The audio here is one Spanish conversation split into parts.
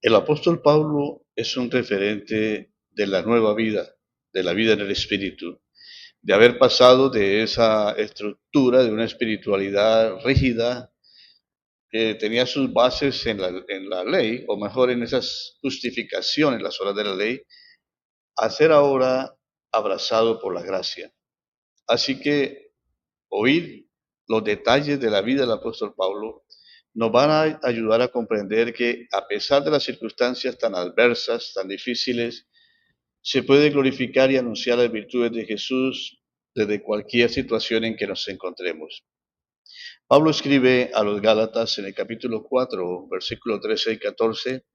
El apóstol Pablo es un referente de la nueva vida, de la vida en el Espíritu, de haber pasado de esa estructura, de una espiritualidad rígida que tenía sus bases en la ley, o mejor en esas justificaciones, las horas de la ley, a ser ahora abrazado por la gracia. Así que oír los detalles de la vida del apóstol Pablo nos van a ayudar a comprender que a pesar de las circunstancias tan adversas, tan difíciles, se puede glorificar y anunciar las virtudes de Jesús desde cualquier situación en que nos encontremos. Pablo escribe a los Gálatas en el capítulo 4, versículos 13 y 14,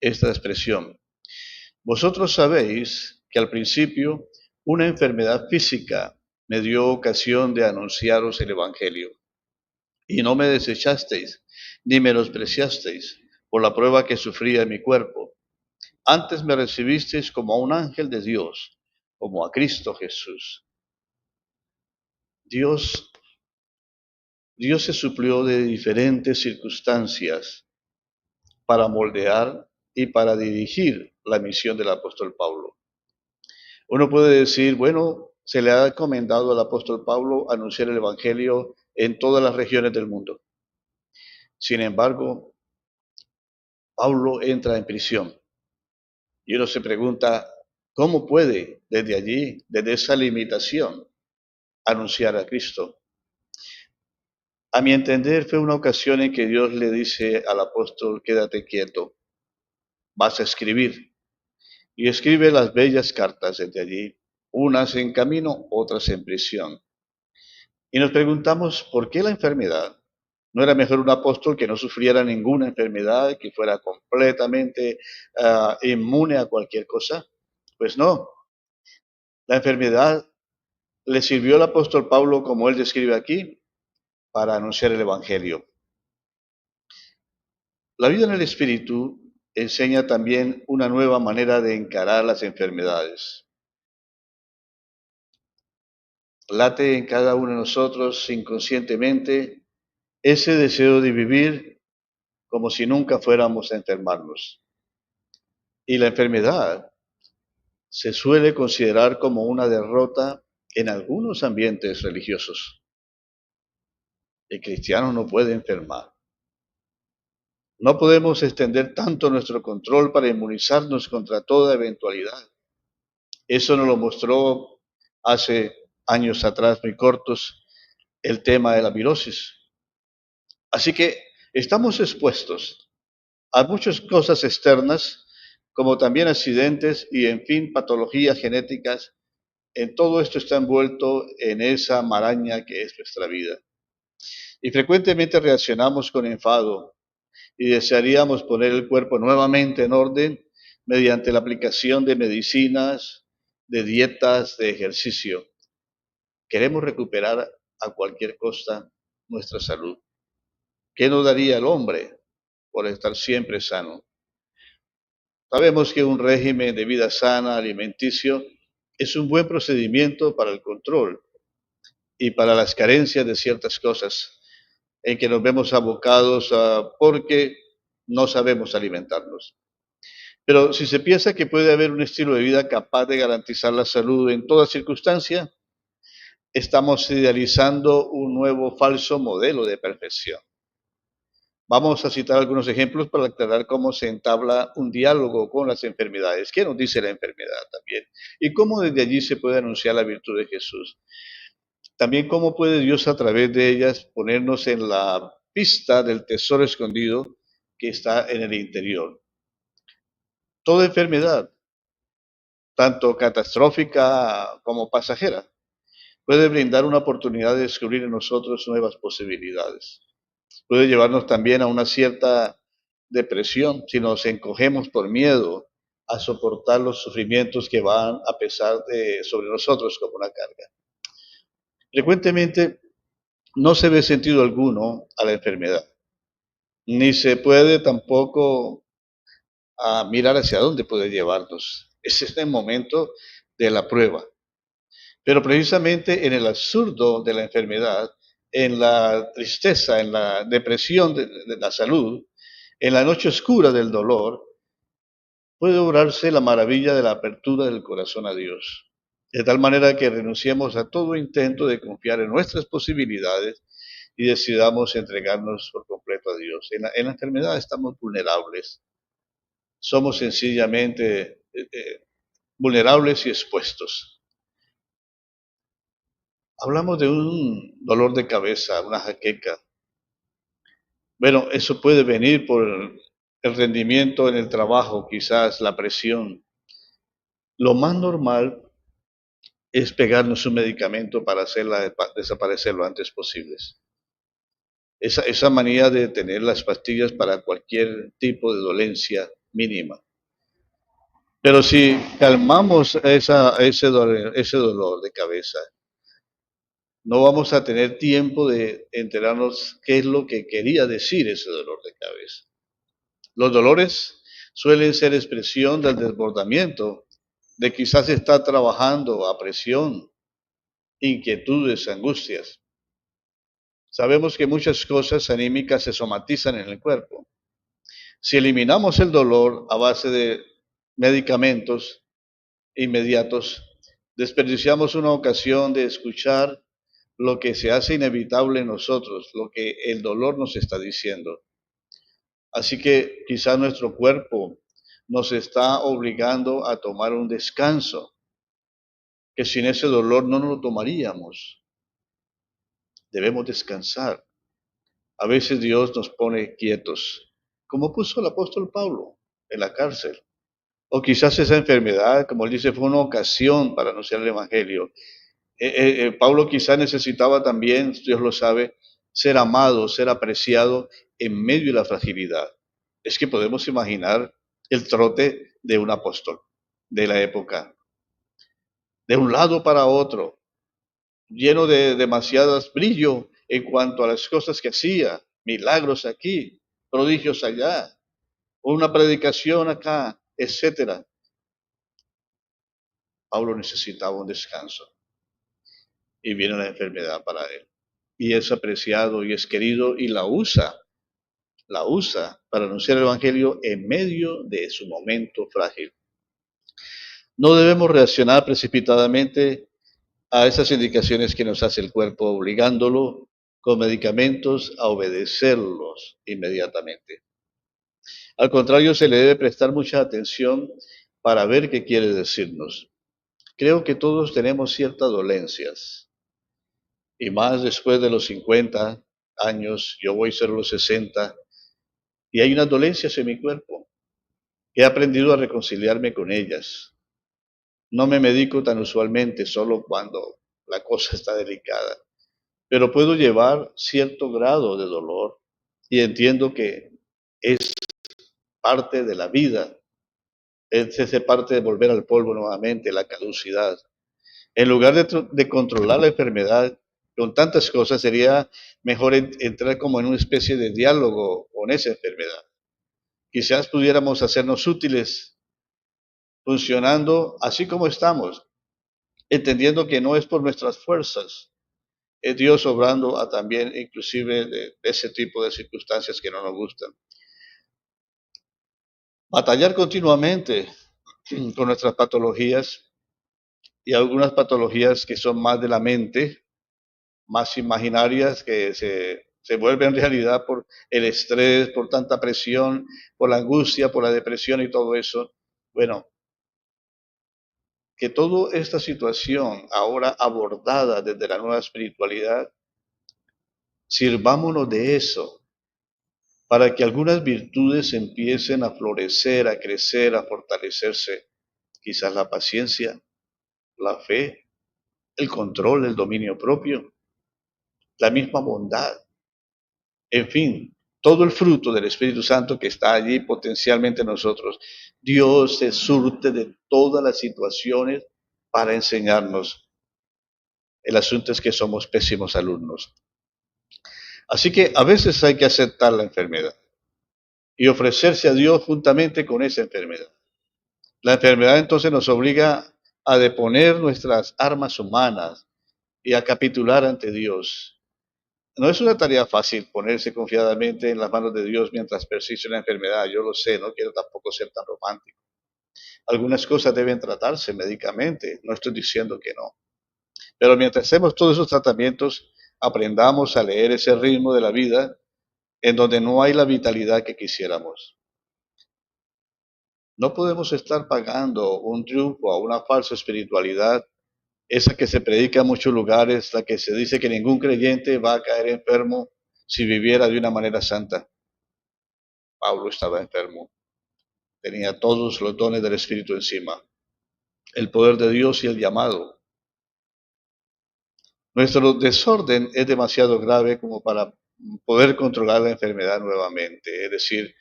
esta expresión: Vosotros sabéis que al principio una enfermedad física me dio ocasión de anunciaros el Evangelio, y no me desechasteis, ni menospreciasteis por la prueba que sufría en mi cuerpo. Antes me recibisteis como a un ángel de Dios, como a Cristo Jesús. Dios, Dios se suplió de diferentes circunstancias para moldear y para dirigir la misión del apóstol Pablo. Uno puede decir, bueno, se le ha encomendado al apóstol Pablo anunciar el Evangelio en todas las regiones del mundo. Sin embargo, Pablo entra en prisión y uno se pregunta, ¿cómo puede desde allí, desde esa limitación, anunciar a Cristo? A mi entender, fue una ocasión en que Dios le dice al apóstol, quédate quieto, vas a escribir. Y escribe las bellas cartas desde allí, unas en camino, otras en prisión. Y nos preguntamos, ¿por qué la enfermedad? ¿No era mejor un apóstol que no sufriera ninguna enfermedad, que fuera completamente inmune a cualquier cosa? Pues no, la enfermedad le sirvió al apóstol Pablo, como él describe aquí, para anunciar el Evangelio. La vida en el Espíritu enseña también una nueva manera de encarar las enfermedades. Late en cada uno de nosotros inconscientemente ese deseo de vivir como si nunca fuéramos a enfermarnos. Y la enfermedad se suele considerar como una derrota en algunos ambientes religiosos. El cristiano no puede enfermar. No podemos extender tanto nuestro control para inmunizarnos contra toda eventualidad. Eso nos lo mostró hace años atrás, muy cortos, el tema de la virosis. Así que estamos expuestos a muchas cosas externas, como también accidentes y, en fin, patologías genéticas. En todo esto está envuelto en esa maraña que es nuestra vida. Y frecuentemente reaccionamos con enfado y desearíamos poner el cuerpo nuevamente en orden mediante la aplicación de medicinas, de dietas, de ejercicio. Queremos recuperar a cualquier costa nuestra salud. ¿Qué nos daría el hombre por estar siempre sano? Sabemos que un régimen de vida sana, alimenticio, es un buen procedimiento para el control y para las carencias de ciertas cosas en que nos vemos abocados porque no sabemos alimentarnos. Pero si se piensa que puede haber un estilo de vida capaz de garantizar la salud en toda circunstancia, estamos idealizando un nuevo falso modelo de perfección. Vamos a citar algunos ejemplos para aclarar cómo se entabla un diálogo con las enfermedades. ¿Qué nos dice la enfermedad también? Y cómo desde allí se puede anunciar la virtud de Jesús. También cómo puede Dios a través de ellas ponernos en la pista del tesoro escondido que está en el interior. Toda enfermedad, tanto catastrófica como pasajera, puede brindar una oportunidad de descubrir en nosotros nuevas posibilidades. Puede llevarnos también a una cierta depresión si nos encogemos por miedo a soportar los sufrimientos que van a pesar sobre nosotros como una carga. Frecuentemente no se ve sentido alguno a la enfermedad, ni se puede tampoco mirar hacia dónde puede llevarnos. Ese es el momento de la prueba. Pero precisamente en el absurdo de la enfermedad, en la tristeza, en la depresión de la salud, en la noche oscura del dolor, puede obrarse la maravilla de la apertura del corazón a Dios, de tal manera que renunciemos a todo intento de confiar en nuestras posibilidades y decidamos entregarnos por completo a Dios. En la enfermedad estamos vulnerables, somos sencillamente vulnerables y expuestos. Hablamos de un dolor de cabeza, una jaqueca. Bueno, eso puede venir por el rendimiento en el trabajo, quizás la presión. Lo más normal es pegarnos un medicamento para hacerla desaparecer lo antes posible. Esa manía de tener las pastillas para cualquier tipo de dolencia mínima. Pero si calmamos ese dolor de cabeza, no vamos a tener tiempo de enterarnos qué es lo que quería decir ese dolor de cabeza. Los dolores suelen ser expresión del desbordamiento, de quizás estar trabajando a presión, inquietudes, angustias. Sabemos que muchas cosas anímicas se somatizan en el cuerpo. Si eliminamos el dolor a base de medicamentos inmediatos, desperdiciamos una ocasión de escuchar lo que se hace inevitable en nosotros, lo que el dolor nos está diciendo. Así que quizá nuestro cuerpo nos está obligando a tomar un descanso, que sin ese dolor no nos lo tomaríamos. Debemos descansar. A veces Dios nos pone quietos, como puso el apóstol Pablo en la cárcel. O quizás esa enfermedad, como él dice, fue una ocasión para anunciar el Evangelio. Pablo quizás necesitaba también, Dios lo sabe, ser amado, ser apreciado en medio de la fragilidad. Es que podemos imaginar el trote de un apóstol de la época, de un lado para otro, lleno de demasiadas brillo en cuanto a las cosas que hacía, milagros aquí, prodigios allá, una predicación acá, etcétera. Pablo necesitaba un descanso y viene la enfermedad para él. Y es apreciado y es querido y la usa para anunciar el Evangelio en medio de su momento frágil. No debemos reaccionar precipitadamente a esas indicaciones que nos hace el cuerpo, obligándolo con medicamentos a obedecerlos inmediatamente. Al contrario, se le debe prestar mucha atención para ver qué quiere decirnos. Creo que todos tenemos ciertas dolencias, y más después de los 50 años, yo voy a ser los 60, y hay unas dolencias en mi cuerpo. He aprendido a reconciliarme con ellas. No me medico tan usualmente, solo cuando la cosa está delicada, pero puedo llevar cierto grado de dolor y entiendo que es parte de la vida, es parte de volver al polvo nuevamente, la caducidad. En lugar de controlar la enfermedad con tantas cosas, sería mejor entrar como en una especie de diálogo con esa enfermedad. Quizás pudiéramos hacernos útiles funcionando así como estamos, entendiendo que no es por nuestras fuerzas, es Dios obrando a también inclusive de ese tipo de circunstancias que no nos gustan. Batallar continuamente con nuestras patologías y algunas patologías que son más de la mente, más imaginarias, que se vuelven realidad por el estrés, por tanta presión, por la angustia, por la depresión y todo eso. Bueno, que toda esta situación ahora abordada desde la nueva espiritualidad, sirvámonos de eso para que algunas virtudes empiecen a florecer, a crecer, a fortalecerse. Quizás la paciencia, la fe, el control, el dominio propio, la misma bondad, en fin, todo el fruto del Espíritu Santo que está allí potencialmente en nosotros. Dios se surte de todas las situaciones para enseñarnos. El asunto es que somos pésimos alumnos. Así que a veces hay que aceptar la enfermedad y ofrecerse a Dios juntamente con esa enfermedad. La enfermedad entonces nos obliga a deponer nuestras armas humanas y a capitular ante Dios. No es una tarea fácil ponerse confiadamente en las manos de Dios mientras persiste una enfermedad. Yo lo sé, no quiero tampoco ser tan romántico. Algunas cosas deben tratarse médicamente, no estoy diciendo que no. Pero mientras hacemos todos esos tratamientos, aprendamos a leer ese ritmo de la vida en donde no hay la vitalidad que quisiéramos. No podemos estar pagando un triunfo a una falsa espiritualidad, esa que se predica en muchos lugares, la que se dice que ningún creyente va a caer enfermo si viviera de una manera santa. Pablo estaba enfermo, tenía todos los dones del Espíritu encima, el poder de Dios y el llamado. Nuestro desorden es demasiado grave como para poder controlar la enfermedad nuevamente. Es decir,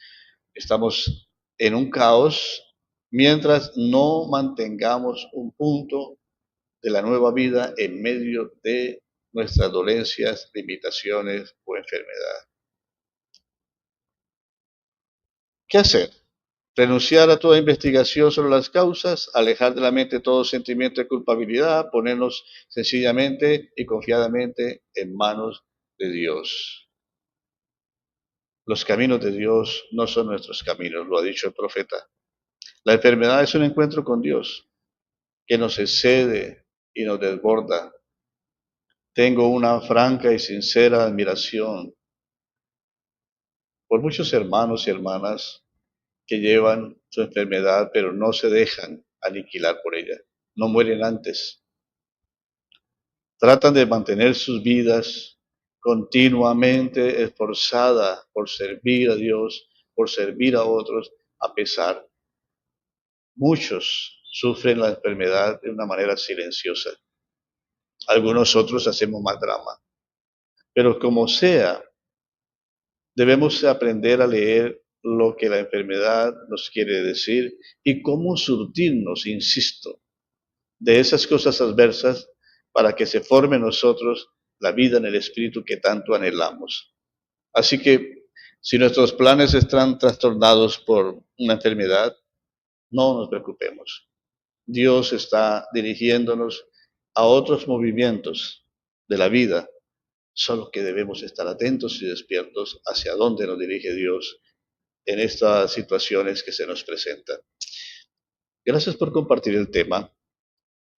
estamos en un caos mientras no mantengamos un punto de la nueva vida en medio de nuestras dolencias, limitaciones o enfermedad. ¿Qué hacer? Renunciar a toda investigación sobre las causas, alejar de la mente todo sentimiento de culpabilidad, ponernos sencillamente y confiadamente en manos de Dios. Los caminos de Dios no son nuestros caminos, lo ha dicho el profeta. La enfermedad es un encuentro con Dios que nos excede y nos desborda. Tengo una franca y sincera admiración por muchos hermanos y hermanas que llevan su enfermedad, pero no se dejan aniquilar por ella, no mueren antes. Tratan de mantener sus vidas continuamente esforzadas por servir a Dios, por servir a otros, a pesar. Muchos sufren la enfermedad de una manera silenciosa. Algunos otros hacemos más drama. Pero como sea, debemos aprender a leer lo que la enfermedad nos quiere decir y cómo surtirnos, insisto, de esas cosas adversas para que se forme en nosotros la vida en el espíritu que tanto anhelamos. Así que si nuestros planes están trastornados por una enfermedad, no nos preocupemos. Dios está dirigiéndonos a otros movimientos de la vida, solo que debemos estar atentos y despiertos hacia dónde nos dirige Dios en estas situaciones que se nos presentan. Gracias por compartir el tema.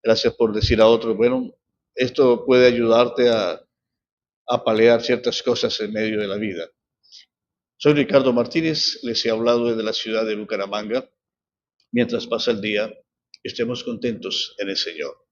Gracias por decir a otros, bueno, esto puede ayudarte a paliar ciertas cosas en medio de la vida. Soy Ricardo Martínez, les he hablado desde la ciudad de Bucaramanga. Mientras pasa el día, estemos contentos en el Señor.